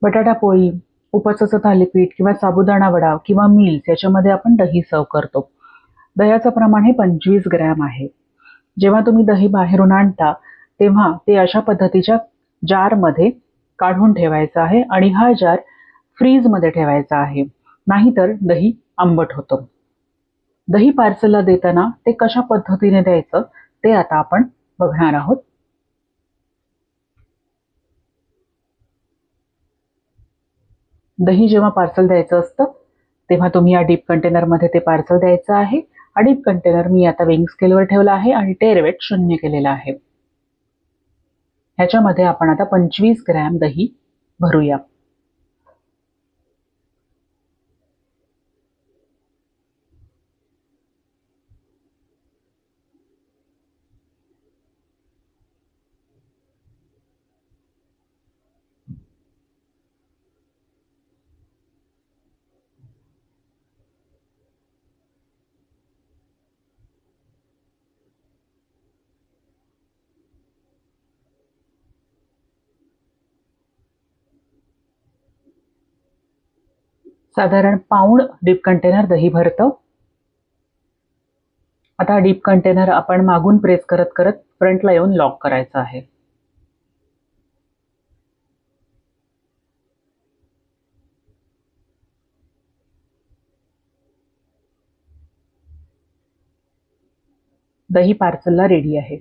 बटाटा पोळी, उपवासाचं थालीपीठ किंवा साबुदाणा वडा किंवा मील्स याच्यामध्ये आपण दही सर्व करतो. दह्याचं प्रमाण हे 25 ग्रॅम आहे. जेव्हा तुम्ही दही बाहेरून आणता तेव्हा ते अशा पद्धतीच्या जारमध्ये काढून ठेवायचं आहे आणि हा जार फ्रीजमध्ये ठेवायचा आहे. नाहीतर दही आंबट होतं. दही पार्सलला देताना ते कशा पद्धतीने द्यायचं ते आता आपण बघणार आहोत. दही जेव्हा पार्सल द्यायचं असतं तेव्हा तुम्ही या डीप कंटेनरमध्ये ते पार्सल द्यायचं आहे. हा डीप कंटेनर मी आता वेइंग स्केलवर ठेवला आहे आणि टेरवेट 0 केलेला आहे. ह्याच्यामध्ये आपण आता 25 ग्रॅम दही भरूया. साधारण पाऊण डीप कंटेनर दही भरतं. आता डीप कंटेनर आपण मागून प्रेस करत करत फ्रंटला येऊन लॉक करायचं आहे. दही पार्सलला रेडी आहे.